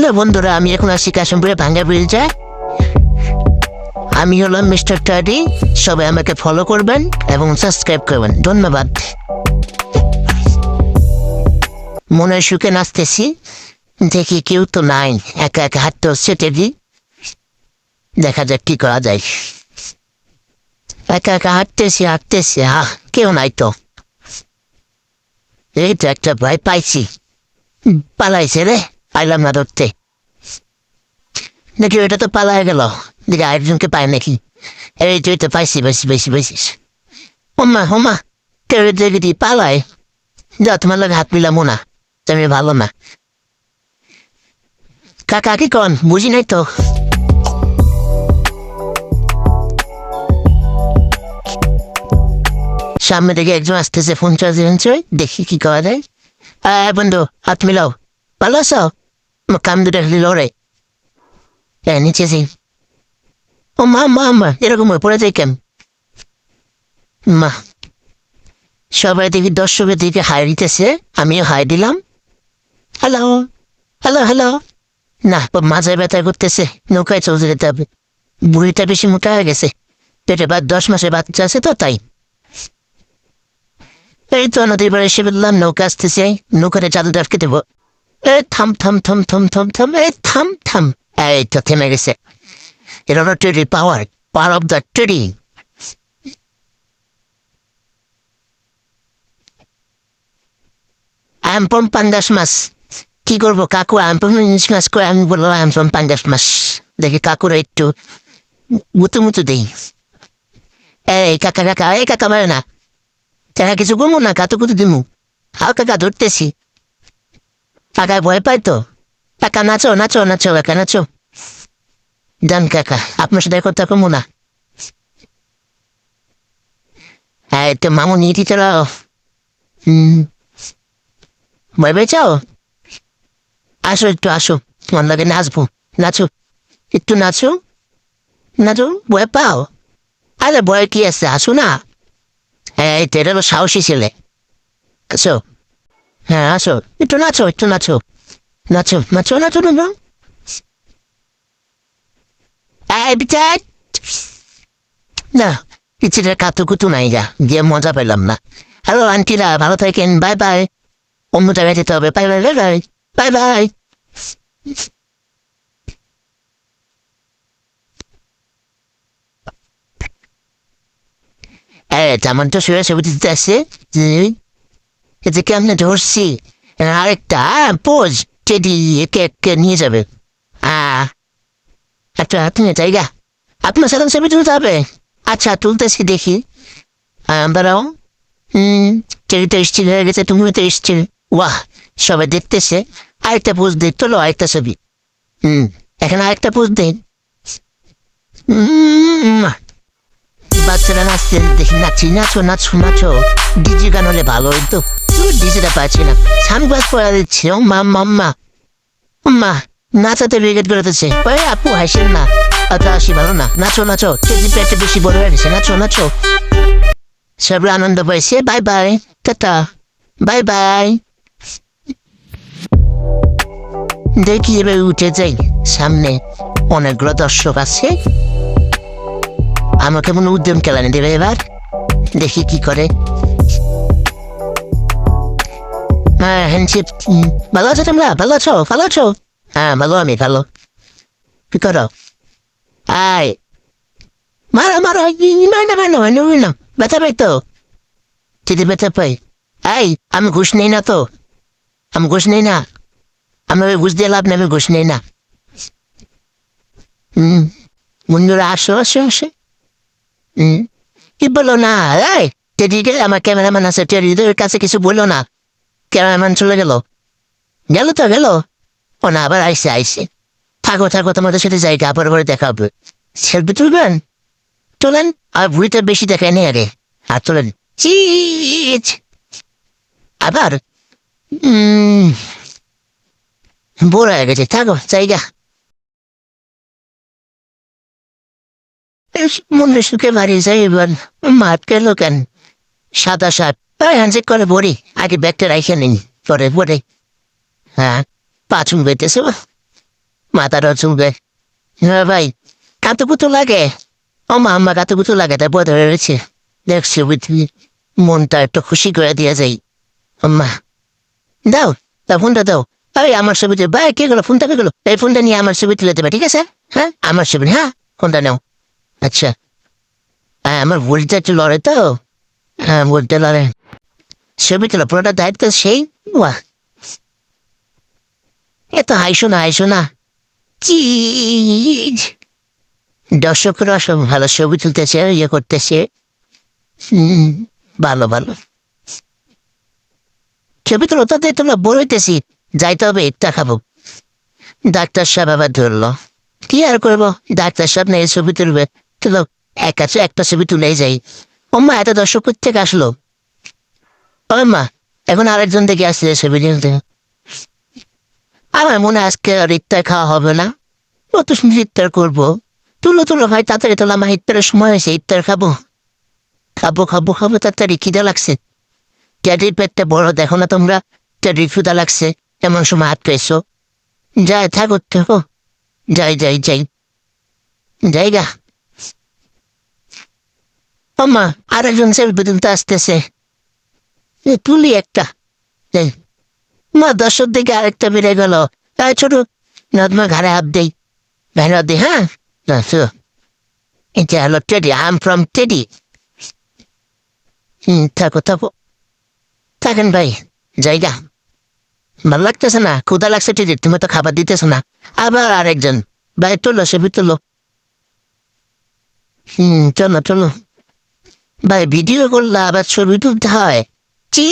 Hello বন্ধুরা, আমি এখন আসছি কাশিমপুরে ভাঙ্গা ব্রিজে। আমি হলাম মিস্টার টাডি। সবাই আমাকে ফলো করবেন এবং সাবস্ক্রাইব করবেন। ধন্যবাদ। মনের সুখে নাচতেছি, দেখি কেউ তো নাই, একা একা হাঁটতে হচ্ছে। টেডি, দেখা যাক কি করা যায়। একা একা হাঁটতেছি, কেউ নাই তো। এই তো একটা ভাই পাইছি, পালাইছে রে, পাইলাম না ধরতে। নাকি ওটা তো পালায় গেল, দেখি আরেকজনকে পায় নাকি। এই তুই তো পাইছিস। হোমা কেউ যদি পালায়, যা তোমার লোক হাত মিলামো না, তুমি ভালো না। কাকা কি কন বুঝি নাই তো। সামনে থেকে একজন আসতেছে, ফোন চার্জ দেখি কি করা যায়। বন্ধু হাত মিলাও। ভালো আছো? কাম দুটা খেলি রে। নিচে যাই। ও মা এরকম পড়ে যাই কেন মা? সবাই দেখি দর্শকের দিকে হাই দিতেছে, আমিও হাই দিলাম। Hello hello. না, মাঝে ব্যথা করতেছে, নৌকায় চলতে যেতে হবে। বুড়িটা বেশি মোটা হয়ে গেছে, পেটে 10 মাসের বাচ্চা আছে তো তাই। এই তো নদীর পাড়ে এসে বললাম, নৌকা আসতেছে, নৌকাতে জাদু ডাটকে দেবো। এ থাম, থাম। এই তো থেমে গেছে। এটা হলো teddy power of the teddy. I'm from পাঙ্গাস মাছ। কি করবো কাকু, I'm from ইলিশ মাছ করে আমি বললাম I'm from পাঙ্গাস মাছ। দেখি কাকুরা একটু মুতু দেই। এই কাকা মারে না। কাকা কিছু করবো না, কাতুকুতু দিমু। কাকা ধরতেছি। কাকা ভয় পাই তো। কাকা নাচো কাকা নাচো। যান কাকা, আপনার সাথে কথা কমু না। হ্যাঁ, তো মামু নিয়ে চালাও। ভয় পেয়েছাও? আসো, তোমার লাগে নাচো, একটু নাচো। ভয় পাও? আরে ভয় কি আছে, আসো না। হ্যাঁ, এটা হলো সাহসী ছেলে। আসো। হ্যাঁ আসো, একটু নাচো। নাচো। বিচার না, পিছিয়ে কাতুকুতু নাই, গিয়ে মজা পেলাম না। হ্যালো আন্টিরা, ভালো থাকেন, বাই। অন্য জায়গায় যেতে হবে, বাই। তেমন তো ছবি দিতে আসছে যে কেমনে ধরছি। আরেকটা পোজ, টেডি একে নিয়ে যাবে। একটা তুমি জায়গা, আপনার সাথে ছবি তুলতে হবে। আচ্ছা তুলতেছি, দেখি। দাঁড়াও। টেডিটা স্টিল হয়ে গেছে, তুমিও তো স্টিল। ওয়াহ, সবাই দেখতেছে। আরেকটা পোজ দিই, তোলো আরেকটা ছবি। এখন আরেকটা পোজ দিন। বাচ্চারা নাচতে দেখি, নাচো। ডিজি গান হলে ভালো হইতো, ডিজিটা পাচ্ছি না। সানগ্লাস পরা দিচ্ছে। ও মা নাচাতে ব্রিগেড করে দিচ্ছে। আপু হাসেন না, অত হাসি ভালো না। নাচো, কেজি পেটে বেশি বড় হয়ে গেছে। নাচো। সবাই আনন্দ পাইছে। Bye, tata, bye. দেখি এবার উঠে যাই, সামনে অনেকগুলো দর্শক আছে। আমাকে মনে উদ্যম কেলানি দেবে এবার, দেখি কি করে। হ্যান্ডশিপ। ভালো আছো তোমরা? ভালো আছো? হ্যাঁ ভালো, আমি ভালো। কি করো? আয় মারো, না ব্যথা পাই তো, যদি ব্যথা পাই। আমি ঘুষ নেই না তো, আমি ঘুষ দিয়ে লাভ নেই, আমি ঘুষ নেই না। বন্ধুরা আসো। কি বলো না? টেডিকে, আমার ক্যামেরাম্যান আছে, টেডিদের কাছে কিছু বললো না। ক্যামেরাম্যান চলে গেল তো গেল। ও না, আবার আইসে। থাকো তোমাদের সাথে জায়গা, আবার দেখা হবে। সেলফি তুলবেন? তোলেন। আর ভুড়িটা বেশি দেখায় নেই আগে, আর তোলেন। আবার বোর হয়ে গেছে, থাকো জায়গা। মনে সুখে বাড়ি যাই এবার। মাঠ গেল কেন? সাদা শার্ট, হ্যান্ডশেক করে বড়ি, আগে ব্যাগটা রাইখে নিন, পরে হ্যাঁ, পাঁচুন বেঁধেছে। মাথাটা চুলবে। হ্যাঁ ভাই, কাতুকুতু লাগে। ও মা আম্মা কাতুকুতু লাগে, তাই বোধ হয়েছে। দেখছি পৃথিবী, মনটা একটু খুশি করে দিয়ে যাই। আম্মা দাও, তা ফোনটা দাও। আরে আমার ছবি তুলে ভাই, কে গেলো ফোনটা, কে গেলো? এই ফোনটা নিয়ে আমার ছবি তুলে দেবে, ঠিক আছে? হ্যাঁ আমার ছবি, হ্যাঁ ফোনটা নাও। আচ্ছা, হ্যাঁ আমার বলটা একটু লড়ে তো। হ্যাঁ বলতে লড়ে। ছবি তোলা পুরোটা দায়িত্ব সেই। বাহ, এত হাইসো না, হাইসো না। চিজ, দর্শকরা সব ভালো ছবি তুলতেছে, ইয়ে করতেছে। হুম, ভালো ভালো ছবি তুলো, তাতে তোমরা বড় হইতেছি। যাইতে হবে, ইটটা খাবো। ডাক্তার সাহেব আবার ধরলো। কি আর করবো, ডাক্তার সাহেব নেই ছবি তুলবে। তুলো, এক কাছে একটা ছবি তুলেই যাই। ওম্মা এত দর্শক থেকে আসলো। ওই মা, এখন আরেকজন থেকে আসছে ছবি তুলতে। আমার মনে হয় আজকে আর ইফতার খাওয়া হবে না। কত সুন্দর ইফতার করবো। তুলো তুলো ভাই, তাড়াতাড়ি তোলো, আমার ইফতারের সময় হয়েছে, ইফতার খাবো। খাবো খাবো খাবো, তাড়াতাড়ি খিদা লাগছে। ট্যাডির পেটটা বড় দেখো না তোমরা? ট্যাডির ক্ষুদা লাগছে, এমন সময় হাত পেয়েছো। যাই থাকো থাকো, যাই যাই যাই, জায়গা। আম্মা আরেকজন সেলফি তুলতে আসতেছে। তুলি একটা। যাই। মা দর্শক দিকে আরেকটা বেড়ে গেল। তাই ছোট, না তোমার ঘাড়ে হাত দেই, ঘাড়ে হাত দিই, হ্যাঁ। এটা হলো teddy, I am from teddy. থাকো থাকো, থাকেন ভাই, জায়গা। ভালো লাগতেছে না, ক্ষুদা লাগছে টেডি, তুমি তো খাবার দিতেছো না। আবার আরেকজন, ভাই তোলো ছবি তোলো। চলো চলো। ভাই ভিডিও করলে আবার ছবি তুলতে হয়। চি